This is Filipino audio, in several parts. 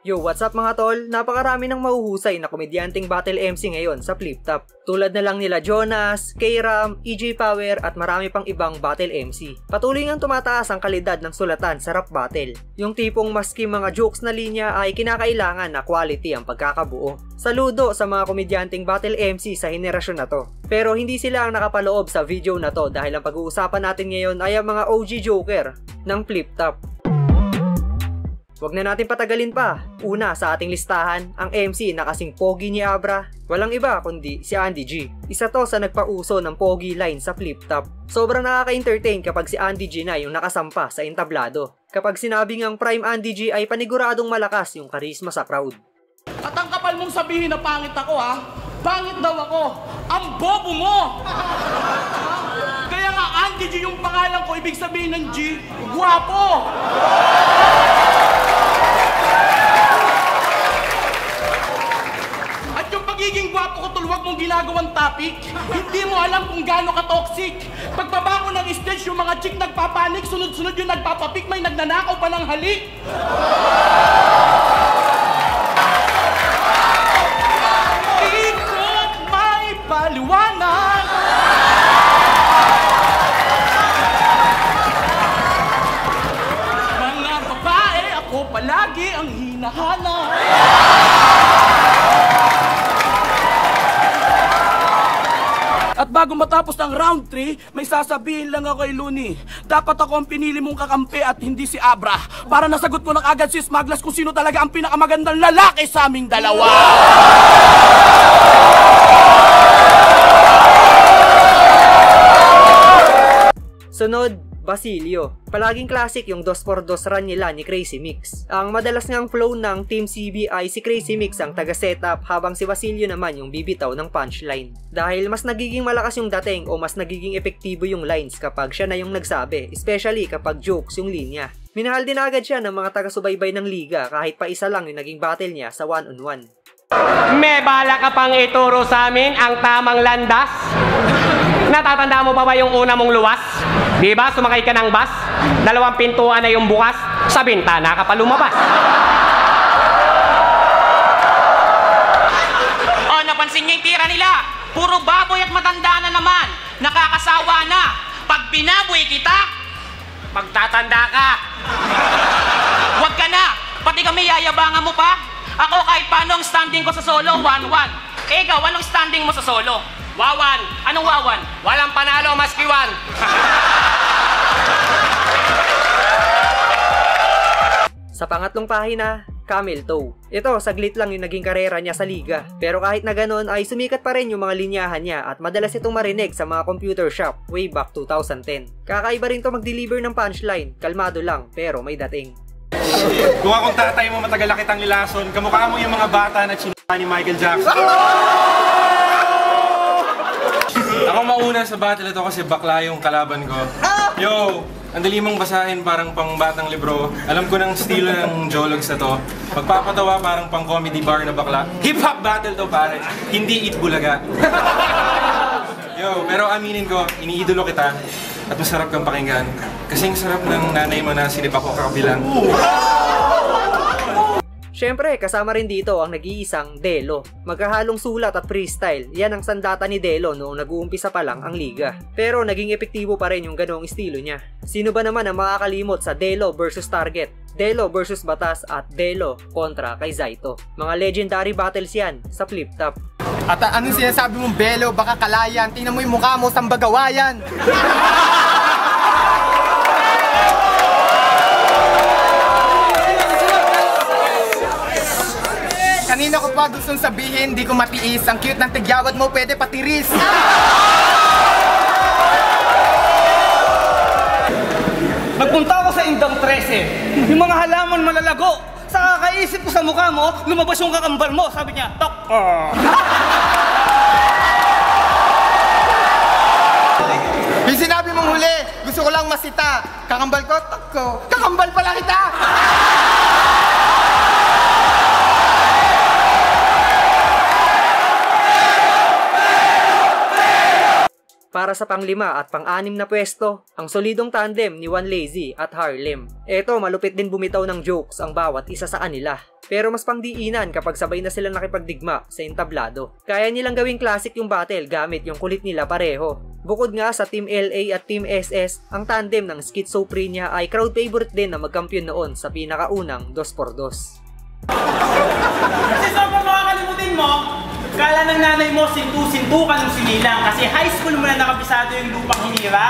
Yo, what's up mga tol? Napakarami ng mahuhusay na komedyanteng battle MC ngayon sa Flip Top. Tulad na lang nila Jonas, K-Ram, EJ Power at marami pang ibang battle MC. Patuloy ngang tumataas ang kalidad ng sulatan sa rap battle. Yung tipong maski mga jokes na linya ay kinakailangan na quality ang pagkakabuo. Saludo sa mga komedyanteng battle MC sa henerasyon na to. Pero hindi sila ang nakapaloob sa video na to dahil ang pag-uusapan natin ngayon ay ang mga OG joker ng Flip Top. Huwag na natin patagalin pa. Una sa ating listahan, ang MC na kasing pogi ni Abra. Walang iba kundi si Andy G. Isa to sa nagpauso ng pogi line sa Flip Top. Sobrang nakaka-entertain kapag si Andy G na yung nakasampa sa entablado. Kapag sinabing ang prime Andy G ay paniguradong malakas yung karisma sa crowd. At ang kapal mong sabihin na pangit ako ha? Pangit daw ako! Ang bobo mo! Kaya nga Andy G yung pangalan ko, ibig sabihin ng G, guwapo! At yung pagiging guwapo ko, tulwag mong ginagawang topic, hindi mo alam kung gaano ka-toxic. Pagbaba ko ng stage, yung mga chick nagpapanik, sunod-sunod yung nagpapapik, may nagnanakaw pa ng halik. Ikot may paliwanag. Mga babae, ako palagi ang hinahanap. At bago matapos ng round 3, may sasabihin lang ako kay Looney. Dapat ako ang pinili mong kakampi at hindi si Abra. Para nasagot ko na agad si Smaglas kung sino talaga ang pinakamagandang lalaki sa aming dalawa. Sunod, Basilio. Palaging classic yung 2x2 run nila ni Crazy Mix. Ang madalas ngang flow ng Team CB ay si Crazy Mix ang taga-setup habang si Basilio naman yung bibitaw ng punchline. Dahil mas nagiging malakas yung dating o mas nagiging epektibo yung lines kapag siya na yung nagsabi, especially kapag jokes yung linya. Minahal din agad siya ng mga taga-subaybay ng liga kahit pa isa lang yung naging battle niya sa one-on-one. May bala ka pang ituro sa amin ang tamang landas? Natatanda mo pa ba yung una mong luwas? Diba sumakay ka ng bus? 2 pintuan na yung bukas, sa bintana ka pa lumabas. Oh, napansin niyo yung tira nila? Puro baboy at matanda na naman. Nakakasawa na. Pag binaboy kita, Magtatanda ka. wag ka na. Pati kami yayabangan mo pa. Ako kahit paano ang standing ko sa solo, 1-1. Ikaw, anong standing mo sa solo? Wawan. Anong wawan? Walang panalo, maski 1. Sa pangatlong pahina, Camel Toe. Ito, saglit lang yung naging karera niya sa liga. Pero kahit na ganon ay sumikat pa rin yung mga linyahan niya at madalas itong marinig sa mga computer shop way back 2010. Kakaiba rin to mag-deliver ng punchline, kalmado lang pero may dating. Kung akong tatay mo matagal na kitang nilason, kamukha mo yung mga bata na chinita ni Michael Jackson. Ako mauna sa battle ito kasi bakla yung kalaban ko. Yo! Ang dali mong basahin parang pang batang libro. Alam ko ng estilo ng jologs na to. Pagpapatawa parang pang comedy bar na bakla. Hip-hop battle to pare, hindi Eat Bulaga. Yo, pero aminin ko, iniidolo kita at masarap kang pakinggan. Kasing sarap ng nanay mo na sinip ako kakabilang. Syempre, kasama rin dito ang nag-iisang Delo. Magkahalong sulat at freestyle, yan ang sandata ni Delo noong nag-uumpisa pa lang ang liga. Pero naging epektibo pa rin yung ganoong estilo niya. Sino ba naman ang makakalimot sa Delo versus Target, Delo versus Batas at Delo kontra kay Zaito? Mga legendary battles yan sa Flip Top. At anong sinasabi mong Belo, baka kalayan? Tingnan mo yung mukha mo, sambagawayan! Kanina ko pa gustong sabihin, di ko matiis. Ang cute ng tigyawad mo, pwede patiris. Nagpunta ako sa Indang 13. Yung mga halaman malalago. Sa kakaisip ko sa mukha mo, lumabas yung kakambal mo. Sabi niya, Tok! Yung sinabi mong huli, gusto ko lang masita. Kakambal ko, Tok ko. Kakambal pala kita! Para sa pang-5 at pang-6 na pwesto, ang solidong tandem ni One Lazy at Harlem. Eto, malupit din bumitaw ng jokes ang bawat isa sa kanila. pero mas pangdiinan kapag sabay na silang nakipagdigma sa entablado. Kaya nilang gawing classic yung battle gamit yung kulit nila pareho. Bukod nga sa Team LA at Team SS, ang tandem ng Schizophrenia ay crowd favorite din na magkampiyon noon sa pinakaunang 2x2. Kasi sobrang makakalimutin mo, kala ng nanay mo sintu-sintu ka nung sinilang kasi high school mo na nakabisado yung lupang hinira.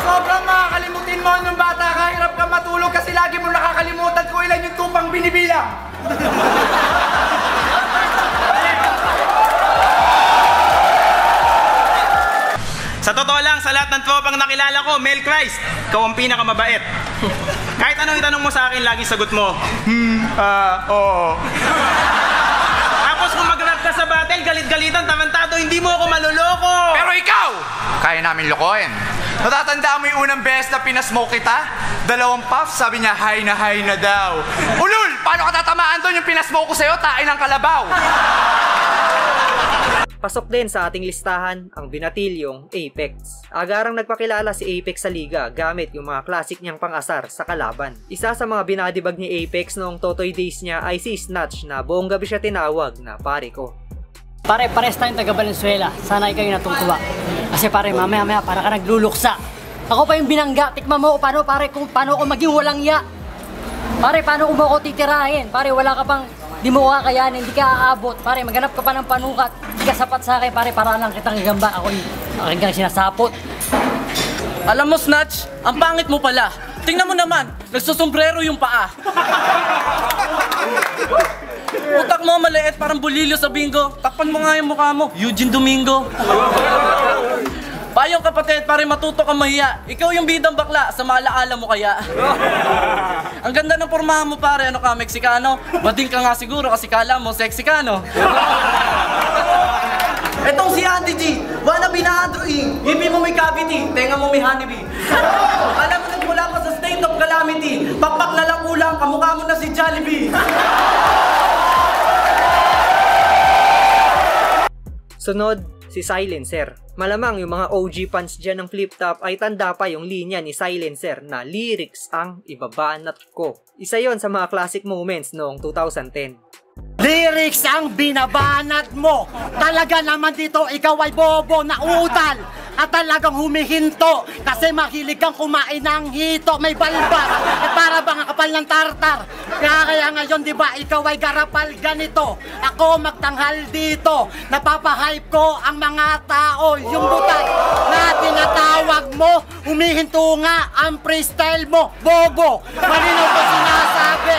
Sobrang makakalimutin mo nung bata ka, hirap ka matulog kasi lagi mo nakakalimutan kung ilan yung tupang binibilang. Sa totoo lang, sa lahat ng tropang nakilala ko, Mel Christ, ikaw ang pinakamabait. Kahit anong itanong mo sa akin, laging sagot mo, oo. Tapos kung mag-rap ka sa battle, galit-galitan, tarantado, hindi mo ako maluloko. Pero ikaw, kaya namin lokohin. Natatanda mo yung unang beses na pinasmoke kita? 2 puffs, sabi niya, high na daw. Ulul, paano ka tatamaan doon yung pinasmoke ko sa'yo? Tain ng kalabaw. Pasok din sa ating listahan ang binatilyong Apex. Agarang nagpakilala si Apex sa liga gamit yung mga classic niyang pang-asar sa kalaban. Isa sa mga binadibag ni Apex noong Totoy days niya ay si Snatch na buong gabi siya tinawag na pare ko. Pare, pares tayong taga Valenzuela. Sana ikaw yung natungkuha. Kasi pare, mamaya para ka nagluluksa. Ako pa yung binangga. Tikman mo paano pare kung paano ako maging walang ya. Pare, paano ko mo ako titirahin? Pare, wala ka pang di mo kakayanin, hindi ka aabot. Pare, maghanap ka pa ng panukat. Hindi ka sapat sa akin, pare, para lang kitang gagamba. Ako yung aking kang sinasapot. Alam mo, Snatch, ang pangit mo pala. Tingnan mo naman, nagsusombrero yung paa. Utak mo maliit, parang bulilyo sa bingo. Takpan mo nga yung mukha mo, Eugene Domingo. Payong kapatid, pare matuto kang mahiya. Ikaw yung bidang bakla, sa maalaala mo kaya. Ang ganda ng pormahan mo pare, ano ka, Meksikano? Bading ka nga siguro kasi kala mo sexy ka, no? Etong si Andy G, wannabe na Android. Ngipin mo may cavity, tenga mo may honeybee. Alam mo nagmula ka sa state of calamity. Pakpak na lang ulang, kamukha mo na si Jollibee. Sunod, si Silencer. Malamang yung mga OG fans dyan ng Flip Top ay tanda pa yung linya ni Silencer na lyrics ang ibabanat ko. Isa yon sa mga classic moments noong 2010. Lyrics ang binabanat mo. Talaga naman dito, ikaw ay bobo na udal. At talagang humihinto kasi mahilig kang kumain ng hito. May balbas at para bang kapal ng tartar. Kaya ngayon diba ikaw ay garapal ganito. Ako magtanghal dito. Napapahype ko ang mga tao. Yung butas na tinatawag mo, humihinto nga ang freestyle mo. Bobo, malinaw ko sinasabi.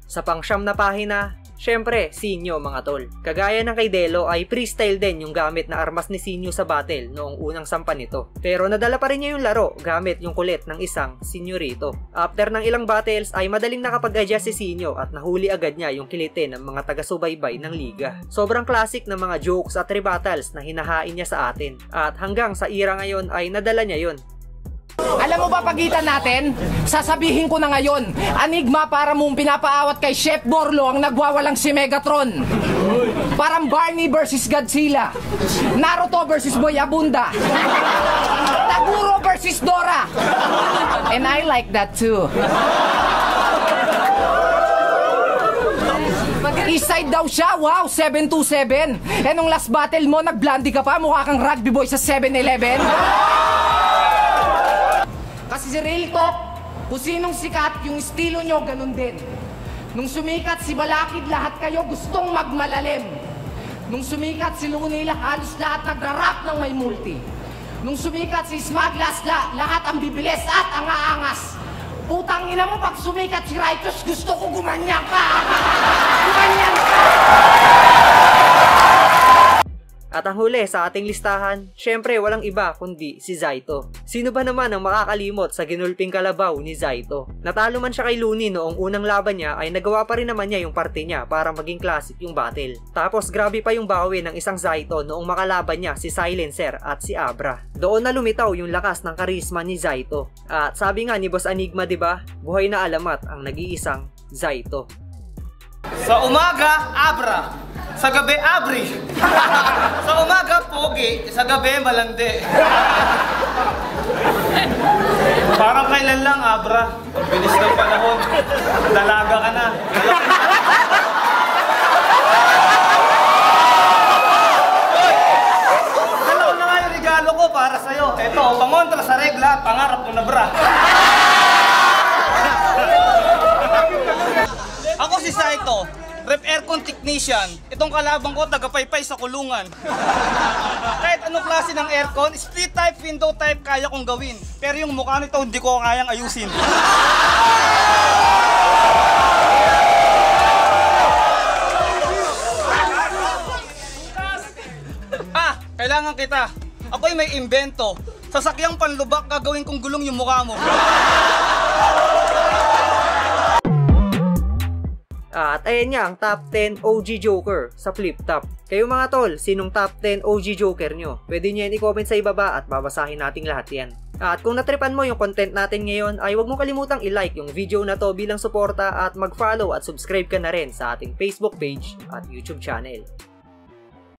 Sa pangsyam na pahina, syempre, Sinyo mga tol. Kagaya ng kay Delo ay freestyle din yung gamit na armas ni Sinyo sa battle noong unang sampa nito. Pero nadala pa rin niya yung laro gamit yung kulit ng isang Sinyorito. After ng ilang battles ay madaling nakapag-adjust si Sinyo at nahuli agad niya yung kilitin ng mga taga-subaybay ng liga. Sobrang classic na mga jokes at rebuttals na hinahain niya sa atin. At hanggang sa era ngayon ay nadala niya yun. Alam mo ba pagitan natin? Sasabihin ko na ngayon, Enigma para mong pinapaawat kay Chef Borlo ang nagwawalang si Megatron. Parang Barney versus Godzilla. Naruto versus Boy Abunda. Taguro versus Dora. And I like that too. Eastside daw siya, wow, 727. Eh nung last battle mo, nag-blondie ka pa, mukha kang rugby boy sa 7-Eleven. Kasi si Real Talk, kung sinong sikat, yung estilo nyo, ganun din. Nung sumikat si Balakid, lahat kayo gustong magmalalim. Nung sumikat si Lunila, halos lahat nagra-rap ng may multi. Nung sumikat si Smaglas, lahat ang bibilis at ang aangas. Putang ina mo, pag sumikat si Righteous, gusto ko gumanyan ka! Gumanyan ka! At ang huli sa ating listahan, syempre walang iba kundi si Zaito. Sino ba naman ang makakalimot sa ginulping kalabaw ni Zaito? Natalo man siya kay Looney noong unang laban niya ay nagawa pa rin naman niya yung parte niya para maging classic yung battle. Tapos grabe pa yung bawi ng isang Zaito noong makalaban niya si Silencer at si Abra. Doon na lumitaw yung lakas ng karisma ni Zaito. At sabi nga ni Boss Enigma, diba? Buhay na alamat ang nag-iisang Zaito. Sa umaga, Abra. Sa gabi, Abri. Sa umaga, Pogi. Sa gabi, Malandi. Parang kailan lang, Abra. Ang bilis ng panahon. Dalaga ka na. Dalawa na nga yung regalo ko para sa'yo. Ito, pangontra sa regla, pangarap mo na bra. Ako si Saito, rep aircon technician. Itong kalabang ko, taga-paypay sa kulungan. Kahit anong klase ng aircon, split type, window type, kaya kong gawin. Pero yung mukha nito, hindi ko kayang ayusin. Kailangan kita. Ako'y may imbento. Sasakyang panlubak, gagawin kong gulong yung mukha mo. At ayan nga ang top 10 OG Joker sa Flip Top. Kayo mga tol, sinong top 10 OG Joker nyo? Pwede nyo yan i-comment sa ibaba at babasahin nating lahat yan. At kung natripan mo yung content natin ngayon ay huwag mo kalimutang i-like yung video na to bilang suporta at mag-follow at subscribe ka na rin sa ating Facebook page at YouTube channel.